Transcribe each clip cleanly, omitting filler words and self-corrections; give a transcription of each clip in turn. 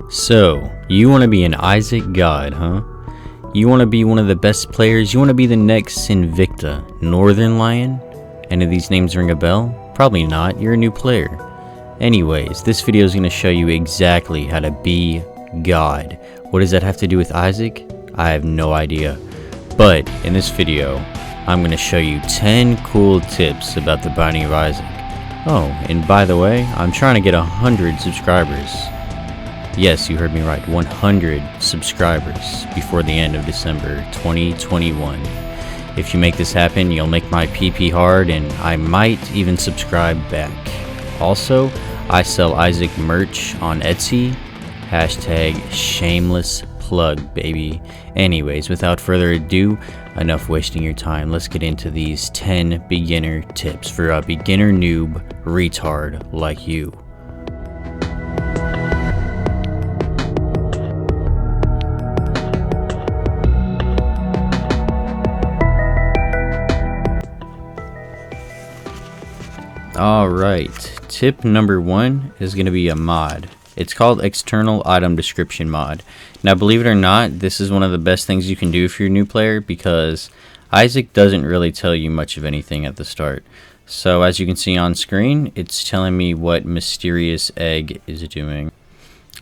So, you want to be an Isaac God, huh? You want to be one of the best players? You want to be the next Invicta, Northern Lion? Any of these names ring a bell? Probably not, you're a new player. Anyways, this video is going to show you exactly how to be God. What does that have to do with Isaac? I have no idea. But, in this video, I'm going to show you 10 cool tips about the Binding of Isaac. Oh, and by the way, I'm trying to get 100 subscribers. Yes, you heard me right, 100 subscribers before the end of December 2021. If you make this happen, you'll make my PP hard and I might even subscribe back. Also, I sell Isaac merch on Etsy. Hashtag shameless plug, baby. Anyways, without further ado, enough wasting your time. Let's get into these 10 beginner tips for a beginner noob retard like you. Alright, tip number 1 is going to be a mod. It's called External Item Description Mod. Now believe it or not, this is one of the best things you can do if you're a new player because Isaac doesn't really tell you much of anything at the start. So as you can see on screen, it's telling me what Mysterious Egg is doing,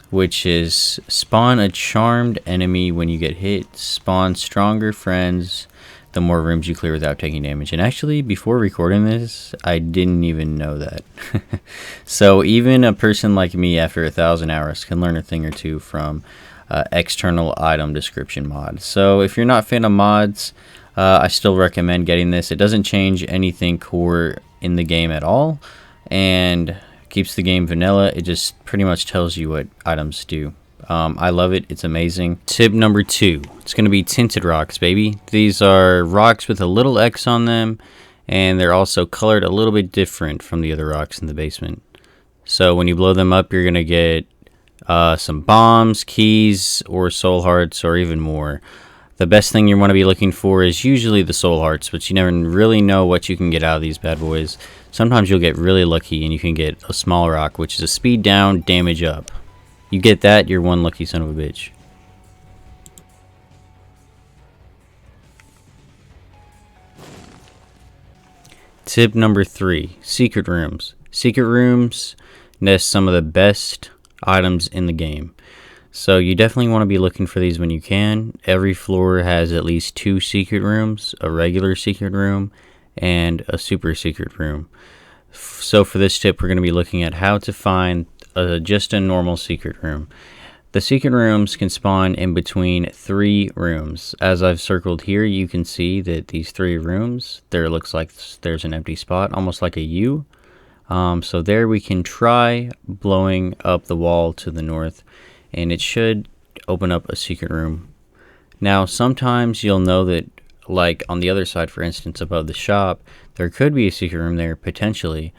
which is spawn a charmed enemy when you get hit, spawn stronger friends the more rooms you clear without taking damage. And actually, before recording this, I didn't even know that. So even a person like me after 1,000 hours can learn a thing or two from External Item Description Mod. So if you're not a fan of mods, I still recommend getting this. It doesn't change anything core in the game at all, and keeps the game vanilla. It just pretty much tells you what items do. I love it. It's amazing. Tip number 2. It's going to be Tinted Rocks, baby. These are rocks with a little X on them, and they're also colored a little bit different from the other rocks in the basement. So when you blow them up, you're going to get some bombs, keys, or soul hearts, or even more. The best thing you want to be looking for is usually the soul hearts, but you never really know what you can get out of these bad boys. Sometimes you'll get really lucky and you can get a small rock, which is a speed down, damage up. You get that, you're one lucky son of a bitch. Tip number 3, secret rooms. Secret rooms nest some of the best items in the game. So you definitely want to be looking for these when you can. Every floor has at least 2 secret rooms, a regular secret room, and a super secret room. So for this tip, we're going to be looking at how to find just a normal secret room. The secret rooms can spawn in between 3 rooms. As I've circled here, you can see that these 3 rooms, there looks like there's an empty spot, almost like a U. So there we can try blowing up the wall to the north, and it should open up a secret room. Now, sometimes you'll know that, like on the other side, for instance, above the shop, there could be a secret room there, potentially,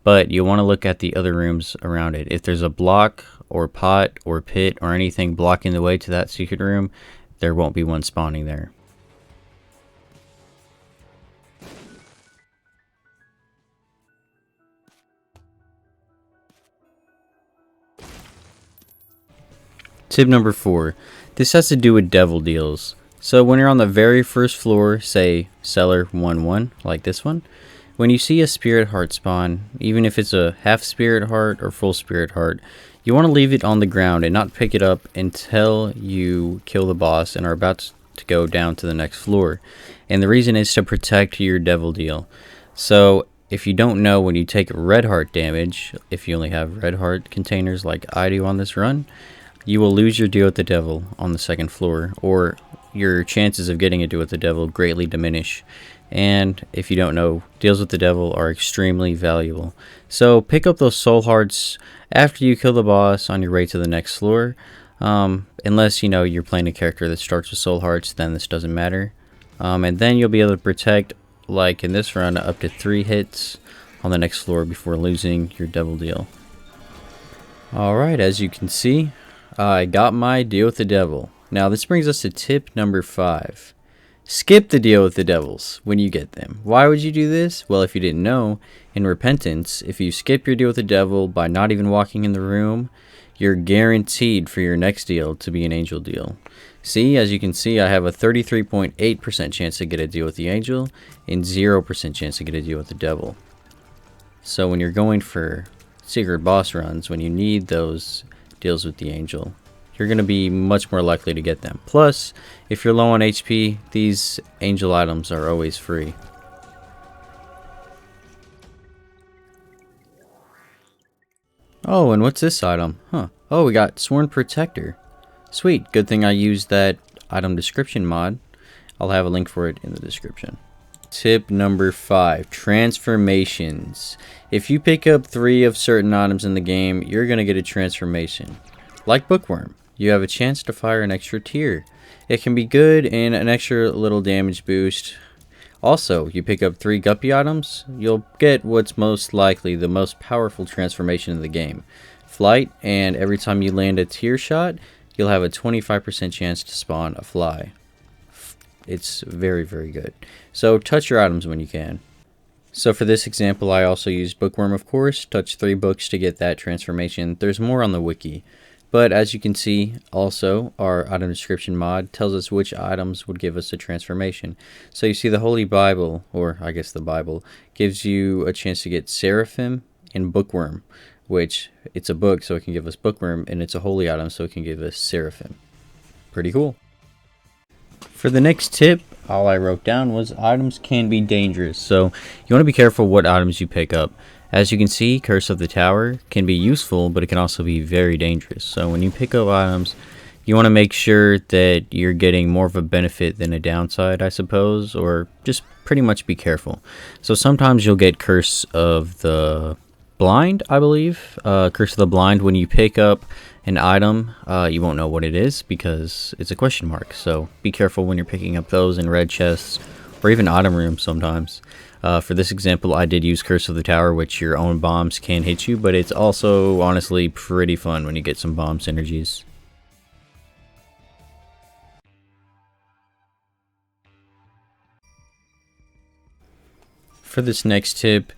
but you'll want to look at the other rooms around it. If there's a block or pot or pit or anything blocking the way to that secret room, there won't be one spawning there. Tip number 4. This has to do with devil deals. So when you're on the very first floor, say cellar 1-1, like this one, when you see a spirit heart spawn, even if it's a half spirit heart or full spirit heart, you want to leave it on the ground and not pick it up until you kill the boss and are about to go down to the next floor. And the reason is to protect your devil deal. So if you don't know, when you take red heart damage, if you only have red heart containers like I do on this run, you will lose your deal with the devil on the second floor, or your chances of getting a deal with the devil greatly diminish. And if you don't know, deals with the devil are extremely valuable. So pick up those soul hearts after you kill the boss on your way to the next floor. Unless you know you're playing a character that starts with soul hearts, then this doesn't matter. And then you'll be able to protect, like in this run, up to 3 hits on the next floor before losing your devil deal. Alright, as you can see, I got my deal with the devil. Now this brings us to tip number 5. Skip the deal with the devils when you get them. Why would you do this? Well, if you didn't know, in repentance, if you skip your deal with the devil by not even walking in the room, you're guaranteed for your next deal to be an angel deal. See, as you can see, I have a 33.8% chance to get a deal with the angel and 0% chance to get a deal with the devil. So when you're going for secret boss runs, when you need those deals with the angel, you're going to be much more likely to get them. Plus, if you're low on HP, these angel items are always free. Oh, and what's this item? Oh, we got Sworn Protector. Sweet, good thing I used that item description mod. I'll have a link for it in the description. Tip number 5, transformations. If you pick up 3 of certain items in the game, you're going to get a transformation. Like Bookworm, you have a chance to fire an extra tier. It can be good and an extra little damage boost. Also, you pick up 3 Guppy items, you'll get what's most likely the most powerful transformation in the game. Flight, and every time you land a tier shot, you'll have a 25% chance to spawn a fly. It's very, very good. So touch your items when you can. So for this example, I also used Bookworm, of course. Touch 3 books to get that transformation. There's more on the wiki. But as you can see, also, our item description mod tells us which items would give us a transformation. So you see the Holy Bible, or I guess the Bible, gives you a chance to get Seraphim and Bookworm, which it's a book, so it can give us Bookworm, and it's a holy item, so it can give us Seraphim. Pretty cool. For the next tip, all I wrote down was items can be dangerous. So you want to be careful what items you pick up. As you can see, Curse of the Tower can be useful, but it can also be very dangerous. So when you pick up items, you want to make sure that you're getting more of a benefit than a downside, I suppose, or just pretty much be careful. So sometimes you'll get Curse of the Blind, I believe. Curse of the Blind, when you pick up an item, you won't know what it is because it's a question mark. So be careful when you're picking up those in red chests or even item rooms sometimes. For this example, I did use Curse of the Tower, which your own bombs can hit you, but it's also honestly pretty fun when you get some bomb synergies. For this next tip,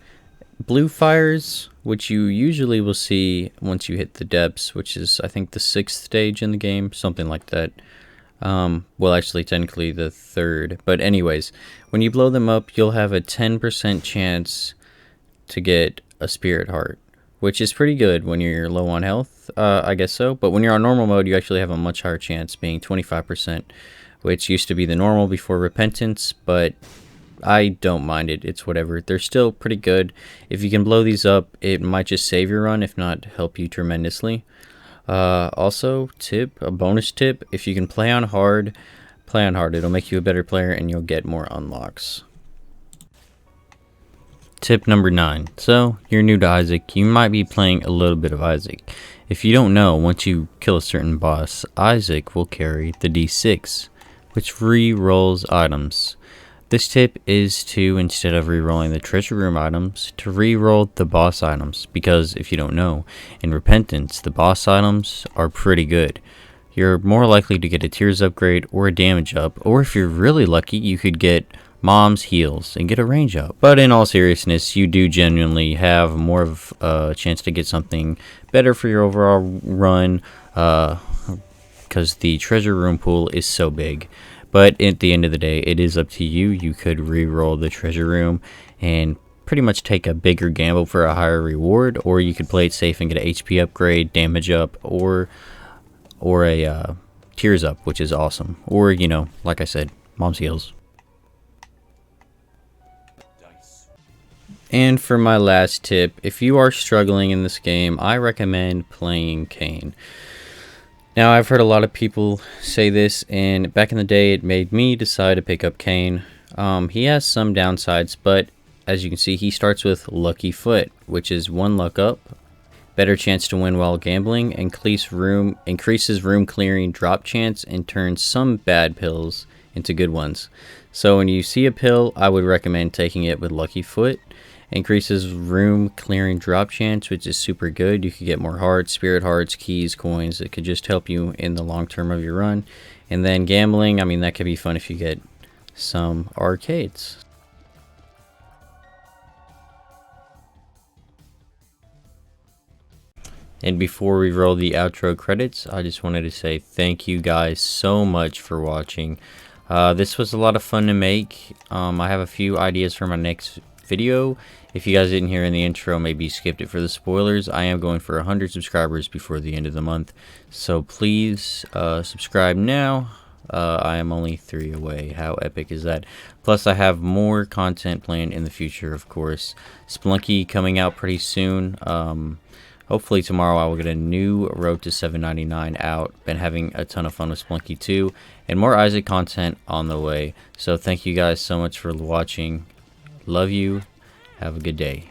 blue fires, which you usually will see once you hit the depths, which is I think the 6th stage in the game, something like that. Well, actually technically the 3rd, but anyways, when you blow them up, you'll have a 10% chance to get a spirit heart, which is pretty good when you're low on health, I guess so. But when you're on normal mode, you actually have a much higher chance, being 25%, which used to be the normal before repentance, but I don't mind it. It's whatever. They're still pretty good. If you can blow these up, it might just save your run, if not help you tremendously. Also, a bonus tip, if you can play on hard, it'll make you a better player and you'll get more unlocks. Tip number 9. So, you're new to Isaac, you might be playing a little bit of Isaac. If you don't know, once you kill a certain boss, Isaac will carry the D6, which re-rolls items. This tip is to, instead of re-rolling the treasure room items, to re-roll the boss items, because if you don't know, in Repentance, the boss items are pretty good. You're more likely to get a Tears upgrade or a damage up, or if you're really lucky, you could get Mom's heals and get a range up. But in all seriousness, you do genuinely have more of a chance to get something better for your overall run, because the treasure room pool is so big. But at the end of the day, it is up to you. You could re-roll the treasure room and pretty much take a bigger gamble for a higher reward, or you could play it safe and get an HP upgrade, damage up, or a Tears up, which is awesome. Or, you know, like I said, Mom's heals. And for my last tip, if you are struggling in this game, I recommend playing Cain. Now, I've heard a lot of people say this, and back in the day, it made me decide to pick up Cain. He has some downsides, but as you can see, he starts with Lucky Foot, which is 1 luck up, better chance to win while gambling, increases room clearing drop chance, and turns some bad pills into good ones. So when you see a pill, I would recommend taking it with Lucky Foot. Increases room clearing drop chance, which is super good. You could get more hearts, spirit hearts, keys, coins. It could just help you in the long term of your run. And then gambling, I mean, that could be fun if you get some arcades. And before we roll the outro credits, I just wanted to say thank you guys so much for watching. This was a lot of fun to make. I have a few ideas for my next video. If you guys didn't hear in the intro, maybe you skipped it for the spoilers. I am going for 100 subscribers before the end of the month. So please subscribe now. I am only 3 away. How epic is that? Plus, I have more content planned in the future, of course. Spelunky coming out pretty soon. Hopefully tomorrow I will get a new Road to 799 out. Been having a ton of fun with Spelunky 2. And more Isaac content on the way. So thank you guys so much for watching. Love you. Have a good day.